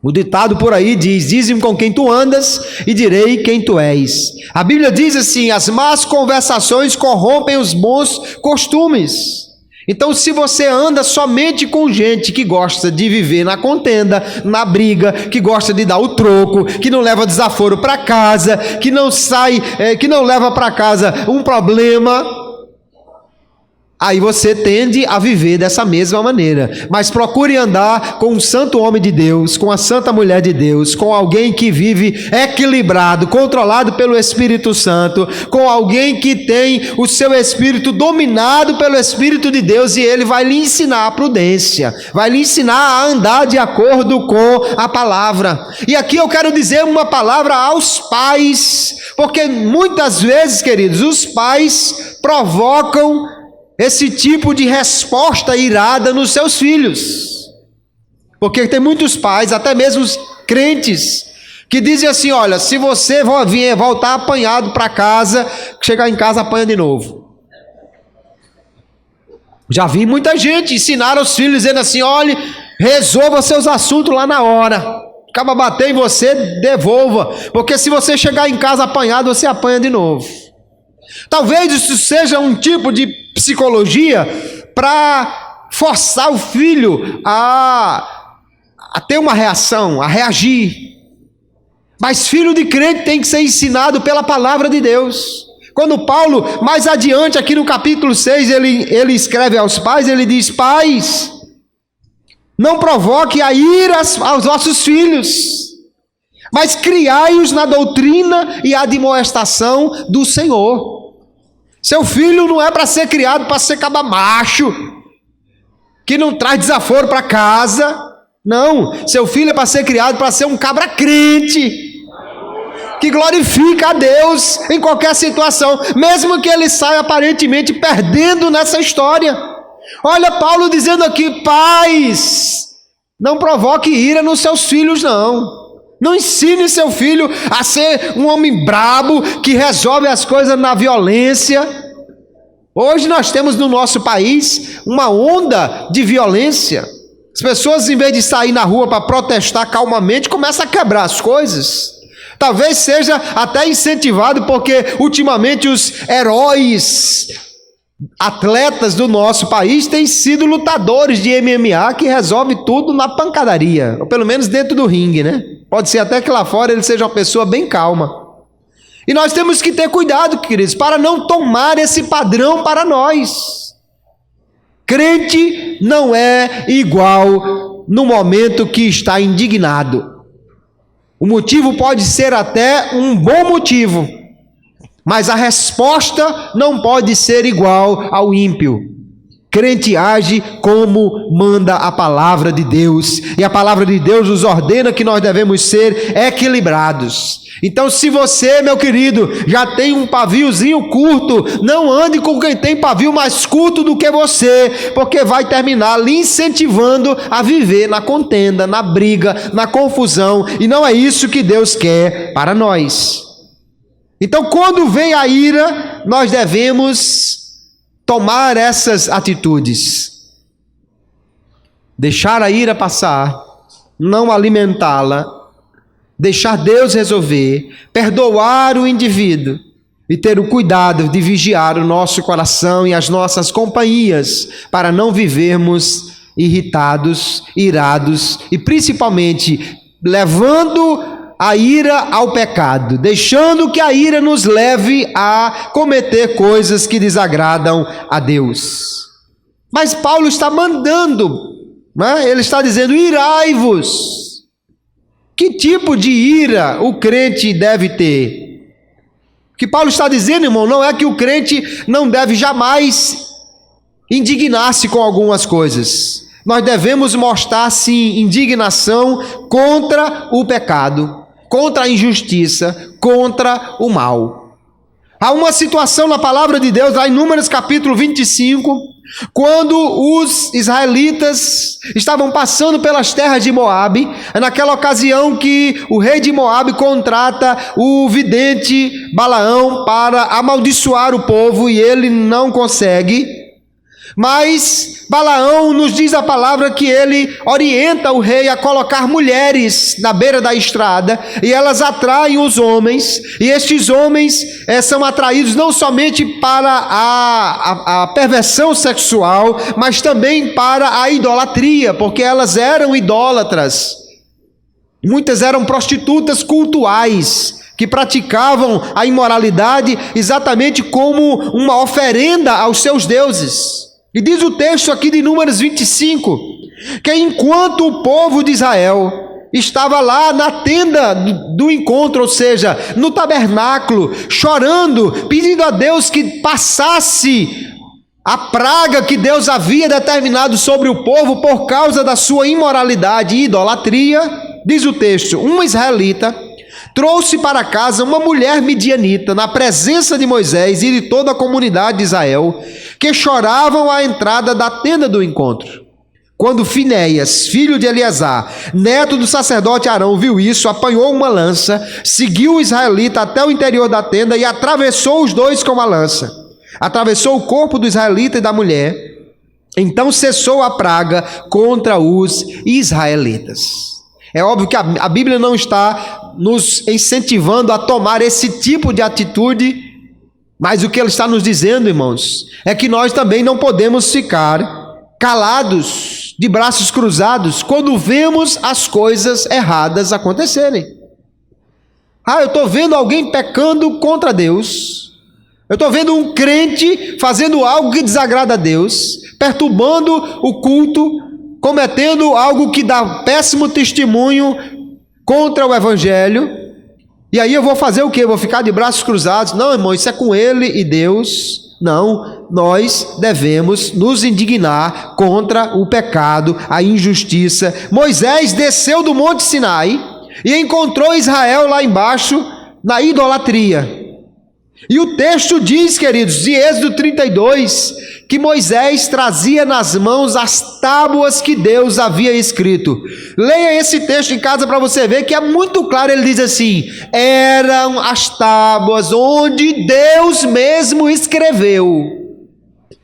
[SPEAKER 1] O ditado por aí diz: dize-me com quem tu andas e direi quem tu és. A Bíblia diz assim: as más conversações corrompem os bons costumes. Então, se você anda somente com gente que gosta de viver na contenda, na briga, que gosta de dar o troco, que não leva desaforo para casa, que não leva para casa um problema, aí você tende a viver dessa mesma maneira. Mas procure andar com um santo homem de Deus, com a santa mulher de Deus, com alguém que vive equilibrado, controlado pelo Espírito Santo, com alguém que tem o seu espírito dominado pelo Espírito de Deus, e ele vai lhe ensinar a prudência, vai lhe ensinar a andar de acordo com a palavra. E aqui eu quero dizer uma palavra aos pais, porque muitas vezes, queridos, os pais provocam esse tipo de resposta irada nos seus filhos, porque tem muitos pais, até mesmo os crentes, que dizem assim: olha, se você voltar apanhado para casa, chegar em casa apanha de novo. Já vi muita gente ensinar aos filhos dizendo assim: olha, resolva seus assuntos lá na hora, acaba bater em você, devolva, porque se você chegar em casa apanhado, você apanha de novo. Talvez isso seja um tipo de psicologia para forçar o filho a ter uma reação, a reagir. Mas filho de crente tem que ser ensinado pela palavra de Deus. Quando Paulo, mais adiante aqui no capítulo 6, ele escreve aos pais, ele diz: pais, não provoque a ira aos vossos filhos, mas criai-os na doutrina e admoestação do Senhor. Seu filho não é para ser criado para ser caba macho, que não traz desaforo para casa. Não, seu filho é para ser criado para ser um cabra crente, que glorifica a Deus em qualquer situação, mesmo que ele saia aparentemente perdendo nessa história. Olha Paulo dizendo aqui: pais, não provoque ira nos seus filhos, não. Não ensine seu filho a ser um homem brabo que resolve as coisas na violência. Hoje nós temos no nosso país uma onda de violência. As pessoas, em vez de sair na rua para protestar calmamente, começam a quebrar as coisas. Talvez seja até incentivado porque ultimamente os heróis atletas do nosso país têm sido lutadores de MMA que resolve tudo na pancadaria, ou pelo menos dentro do ringue, né? Pode ser até que lá fora ele seja uma pessoa bem calma. E nós temos que ter cuidado, queridos, para não tomar esse padrão para nós. Crente não é igual no momento que está indignado. O motivo pode ser até um bom motivo, mas a resposta não pode ser igual ao ímpio. Crente age como manda a palavra de Deus, e a palavra de Deus nos ordena que nós devemos ser equilibrados. Então, se você, meu querido, já tem um paviozinho curto, não ande com quem tem pavio mais curto do que você, porque vai terminar lhe incentivando a viver na contenda, na briga, na confusão, e não é isso que Deus quer para nós. Então, quando vem a ira, nós devemos tomar essas atitudes. Deixar a ira passar, não alimentá-la, deixar Deus resolver, perdoar o indivíduo e ter o cuidado de vigiar o nosso coração e as nossas companhias para não vivermos irritados, irados e principalmente levando a ira ao pecado, deixando que a ira nos leve a cometer coisas que desagradam a Deus. Mas Paulo está mandando, né? Ele está dizendo: irai-vos. Que tipo de ira o crente deve ter? O que Paulo está dizendo, irmão, não é que o crente não deve jamais indignar-se com algumas coisas. Nós devemos mostrar, sim, indignação contra o pecado, contra a injustiça, contra o mal. Há uma situação na palavra de Deus, lá em Números capítulo 25, quando os israelitas estavam passando pelas terras de Moabe, é naquela ocasião que o rei de Moabe contrata o vidente Balaão para amaldiçoar o povo e ele não consegue. Mas Balaão nos diz a palavra que ele orienta o rei a colocar mulheres na beira da estrada e elas atraem os homens, e estes homens são atraídos não somente para a perversão sexual, mas também para a idolatria, porque elas eram idólatras. Muitas eram prostitutas cultuais que praticavam a imoralidade exatamente como uma oferenda aos seus deuses. E diz o texto aqui de Números 25, que enquanto o povo de Israel estava lá na tenda do encontro, ou seja, no tabernáculo, chorando, pedindo a Deus que passasse a praga que Deus havia determinado sobre o povo por causa da sua imoralidade e idolatria, diz o texto: um israelita trouxe para casa uma mulher midianita na presença de Moisés e de toda a comunidade de Israel, que choravam à entrada da tenda do encontro. Quando Finéias, filho de Eleazar, neto do sacerdote Arão, viu isso, apanhou uma lança, seguiu o israelita até o interior da tenda e atravessou os dois com a lança. Atravessou o corpo do israelita e da mulher. Então cessou a praga contra os israelitas. É óbvio que a Bíblia não está nos incentivando a tomar esse tipo de atitude, mas o que ela está nos dizendo, irmãos, é que nós também não podemos ficar calados, de braços cruzados, quando vemos as coisas erradas acontecerem. Eu estou vendo alguém pecando contra Deus, eu estou vendo um crente fazendo algo que desagrada a Deus, perturbando o culto, cometendo algo que dá péssimo testemunho contra o Evangelho, e aí eu vou fazer o quê? Vou ficar de braços cruzados? Não, irmão, isso é com ele e Deus. Não, nós devemos nos indignar contra o pecado, a injustiça. Moisés desceu do Monte Sinai e encontrou Israel lá embaixo na idolatria. E o texto diz, queridos, de Êxodo 32, que Moisés trazia nas mãos as tábuas que Deus havia escrito. Leia esse texto em casa para você ver que é muito claro. Ele diz assim: eram as tábuas onde Deus mesmo escreveu.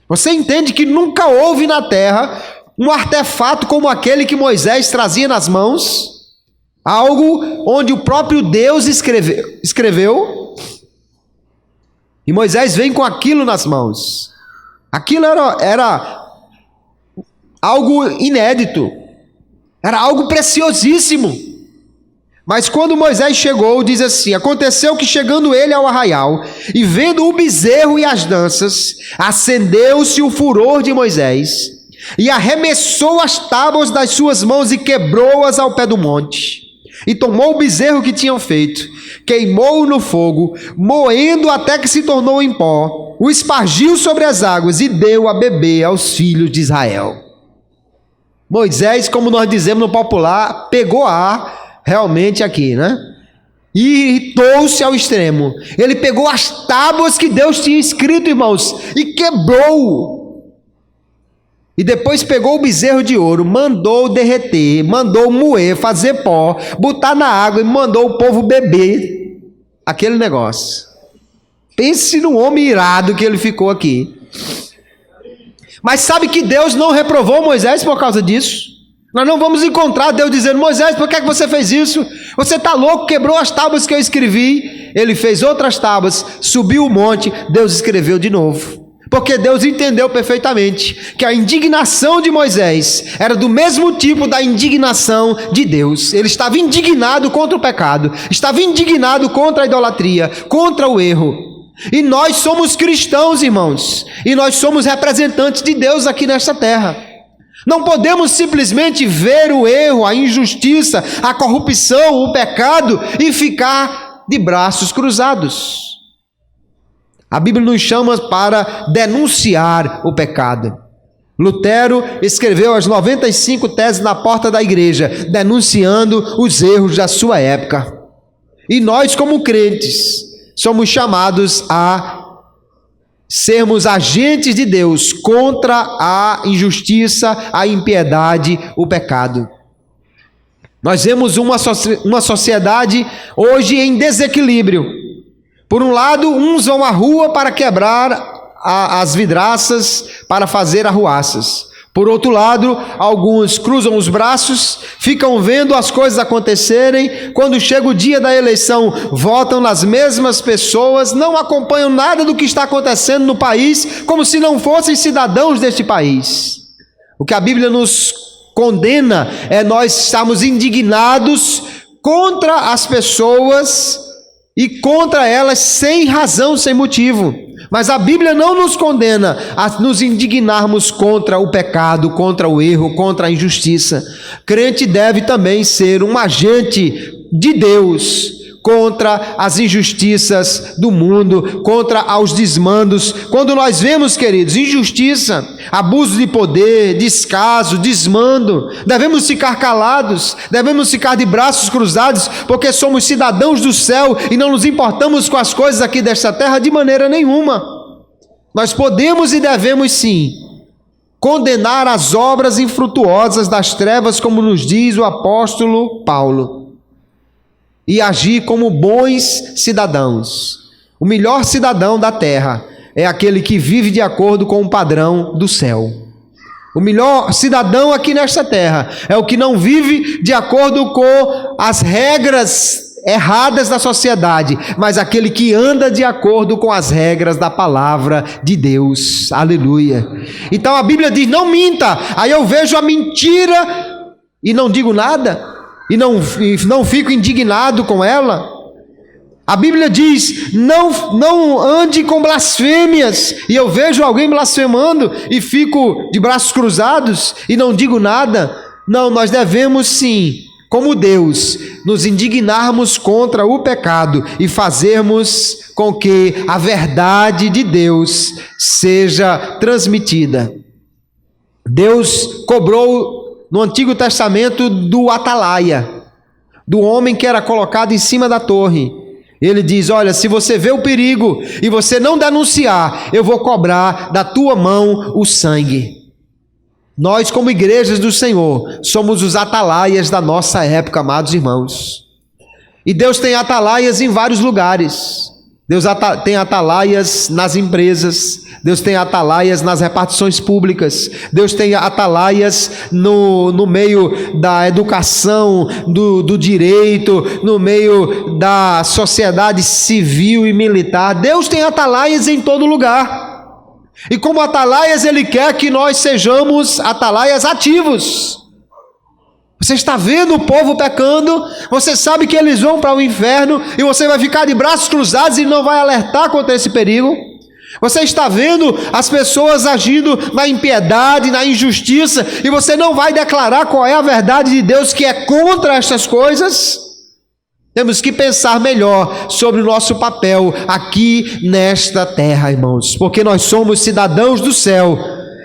[SPEAKER 1] Você entende que nunca houve na terra um artefato como aquele que Moisés trazia nas mãos? Algo onde o próprio Deus escreveu. E Moisés vem com aquilo nas mãos. Aquilo era algo inédito, era algo preciosíssimo. Mas quando Moisés chegou, diz assim: aconteceu que chegando ele ao arraial, e vendo o bezerro e as danças, acendeu-se o furor de Moisés, e arremessou as tábuas das suas mãos e quebrou-as ao pé do monte. E tomou o bezerro que tinham feito, queimou-o no fogo, moendo até que se tornou em pó, o espargiu sobre as águas e deu a beber aos filhos de Israel. Moisés, como nós dizemos no popular, pegou ar realmente aqui, né? E irritou-se ao extremo. Ele pegou as tábuas que Deus tinha escrito, irmãos, e quebrou. E depois pegou o bezerro de ouro, mandou derreter, mandou moer, fazer pó, botar na água e mandou o povo beber aquele negócio. Pense no homem irado que ele ficou aqui. Mas sabe que Deus não reprovou Moisés por causa disso? Nós não vamos encontrar Deus dizendo: Moisés, por que é que você fez isso? Você está louco, quebrou as tábuas que eu escrevi. Ele fez outras tábuas, subiu o monte, Deus escreveu de novo. Porque Deus entendeu perfeitamente que a indignação de Moisés era do mesmo tipo da indignação de Deus. Ele estava indignado contra o pecado, estava indignado contra a idolatria, contra o erro. E nós somos cristãos, irmãos, e nós somos representantes de Deus aqui nesta terra. Não podemos simplesmente ver o erro, a injustiça, a corrupção, o pecado e ficar de braços cruzados. A Bíblia nos chama para denunciar o pecado. Lutero escreveu as 95 teses na porta da igreja, denunciando os erros da sua época. E nós, como crentes, somos chamados a sermos agentes de Deus contra a injustiça, a impiedade, o pecado. Nós vemos uma sociedade hoje em desequilíbrio. Por um lado, uns vão à rua para quebrar as vidraças, para fazer arruaças. Por outro lado, alguns cruzam os braços, ficam vendo as coisas acontecerem. Quando chega o dia da eleição, votam nas mesmas pessoas, não acompanham nada do que está acontecendo no país, como se não fossem cidadãos deste país. O que a Bíblia nos condena é nós estarmos indignados contra as pessoas e contra elas sem razão, sem motivo. Mas a Bíblia não nos condena a nos indignarmos contra o pecado, contra o erro, contra a injustiça. Crente deve também ser um agente de Deus contra as injustiças do mundo, contra os desmandos. Quando nós vemos, queridos, injustiça, abuso de poder, descaso, desmando, devemos ficar calados, devemos ficar de braços cruzados, porque somos cidadãos do céu e não nos importamos com as coisas aqui desta terra de maneira nenhuma. Nós podemos e devemos sim condenar as obras infrutuosas das trevas, como nos diz o apóstolo Paulo, e agir como bons cidadãos. O melhor cidadão da terra é aquele que vive de acordo com o padrão do céu. O melhor cidadão aqui nesta terra é o que não vive de acordo com as regras erradas da sociedade, mas aquele que anda de acordo com as regras da palavra de Deus. Aleluia. Então a Bíblia diz: não minta. Aí eu vejo a mentira e não digo nada, e não fico indignado com ela. A Bíblia diz: não ande com blasfêmias, e eu vejo alguém blasfemando e fico de braços cruzados e não digo nada. Não, nós devemos sim, como Deus, nos indignarmos contra o pecado e fazermos com que a verdade de Deus seja transmitida. Deus cobrou no Antigo Testamento do atalaia, do homem que era colocado em cima da torre. Ele diz: olha, se você vê o perigo e você não denunciar, eu vou cobrar da tua mão o sangue. Nós, como igrejas do Senhor, somos os atalaias da nossa época, amados irmãos. E Deus tem atalaias em vários lugares. Deus tem atalaias nas empresas, Deus tem atalaias nas repartições públicas, Deus tem atalaias no meio da educação, do direito, no meio da sociedade civil e militar. Deus tem atalaias em todo lugar. E como atalaias, Ele quer que nós sejamos atalaias ativos. Você está vendo o povo pecando, você sabe que eles vão para o inferno, e você vai ficar de braços cruzados e não vai alertar contra esse perigo? Você está vendo as pessoas agindo na impiedade, na injustiça, e você não vai declarar qual é a verdade de Deus que é contra estas coisas? Temos que pensar melhor sobre o nosso papel aqui nesta terra, irmãos, porque nós somos cidadãos do céu,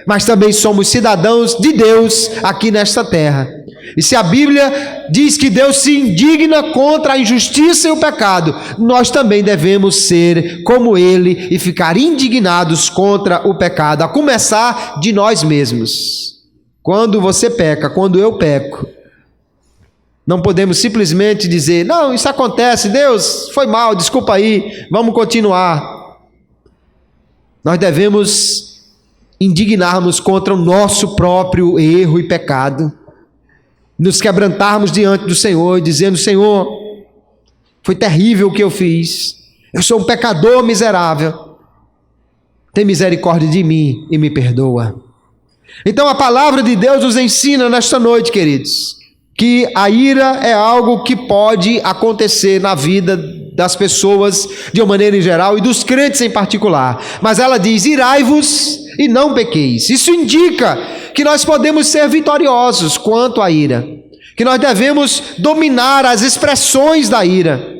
[SPEAKER 1] mas também somos cidadãos de Deus aqui nesta terra. E se a Bíblia diz que Deus se indigna contra a injustiça e o pecado, nós também devemos ser como Ele e ficar indignados contra o pecado, a começar de nós mesmos. Quando você peca, quando eu peco, não podemos simplesmente dizer: não, isso acontece, Deus, foi mal, desculpa aí, vamos continuar. Nós devemos indignarmos contra o nosso próprio erro e pecado, nos quebrantarmos diante do Senhor, dizendo: Senhor, foi terrível o que eu fiz, eu sou um pecador miserável, tem misericórdia de mim e me perdoa. Então a palavra de Deus nos ensina nesta noite, queridos, que a ira é algo que pode acontecer na vida das pessoas de uma maneira em geral e dos crentes em particular, mas ela diz: irai-vos e não pequeis. Isso indica que nós podemos ser vitoriosos quanto à ira, que nós devemos dominar as expressões da ira,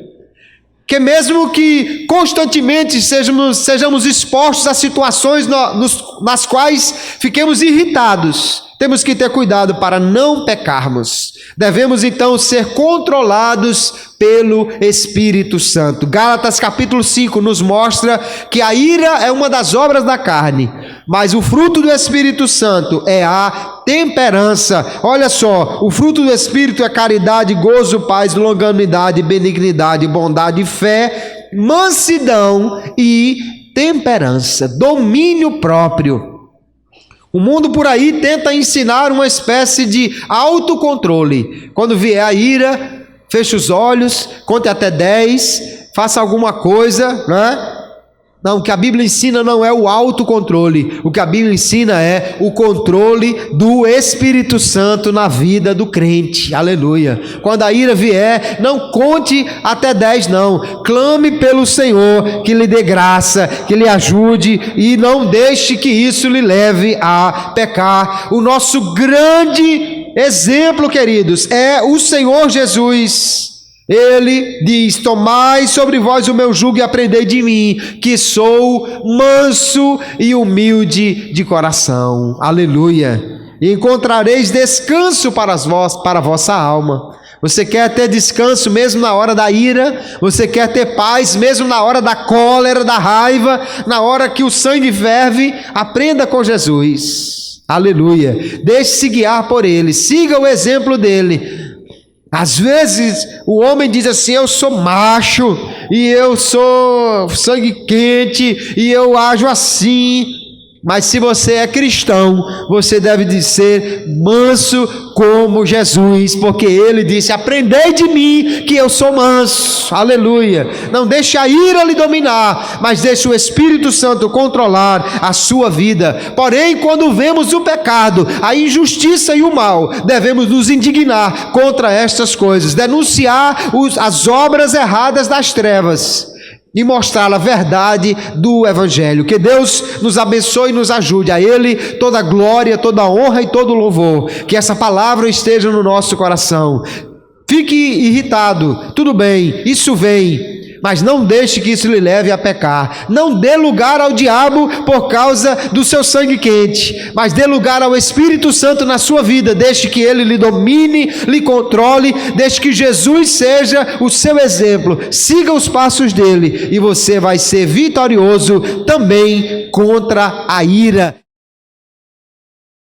[SPEAKER 1] que mesmo que constantemente sejamos expostos a situações nas quais fiquemos irritados, temos que ter cuidado para não pecarmos. Devemos então ser controlados pelo Espírito Santo. Gálatas capítulo 5 nos mostra que a ira é uma das obras da carne, mas o fruto do Espírito Santo é a temperança. Olha só, o fruto do Espírito é caridade, gozo, paz, longanimidade, benignidade, bondade, fé, mansidão e temperança, domínio próprio. O mundo por aí tenta ensinar uma espécie de autocontrole. Quando vier a ira, feche os olhos, conte até 10, faça alguma coisa, né? Não, o que a Bíblia ensina não é o autocontrole. O que a Bíblia ensina é o controle do Espírito Santo na vida do crente. Aleluia. Quando a ira vier, não conte até 10 não. Clame pelo Senhor que lhe dê graça, que lhe ajude e não deixe que isso lhe leve a pecar. O nosso grande exemplo, queridos, é o Senhor Jesus. Ele diz: tomai sobre vós o meu jugo e aprendei de mim, que sou manso e humilde de coração. Aleluia. E encontrareis descanso para a vossa alma. Você quer ter descanso mesmo na hora da ira? Você quer ter paz mesmo na hora da cólera, da raiva, na hora que o sangue ferve? Aprenda com Jesus. Aleluia. Deixe-se guiar por Ele, siga o exemplo dele. Às vezes o homem diz assim: eu sou macho, e eu sou sangue quente, e eu ajo assim. Mas se você é cristão, você deve ser manso como Jesus, porque Ele disse: aprendei de mim que eu sou manso. Aleluia. Não deixe a ira lhe dominar, mas deixe o Espírito Santo controlar a sua vida. Porém, quando vemos o pecado, a injustiça e o mal, devemos nos indignar contra estas coisas, denunciar as obras erradas das trevas e mostrar a verdade do Evangelho. Que Deus nos abençoe e nos ajude. A Ele toda glória, toda honra e todo louvor. Que essa palavra esteja no nosso coração. Fique irritado, tudo bem, isso vem, mas não deixe que isso lhe leve a pecar. Não dê lugar ao diabo por causa do seu sangue quente, mas dê lugar ao Espírito Santo na sua vida. Deixe que Ele lhe domine, lhe controle, deixe que Jesus seja o seu exemplo. Siga os passos dele e você vai ser vitorioso também contra a ira.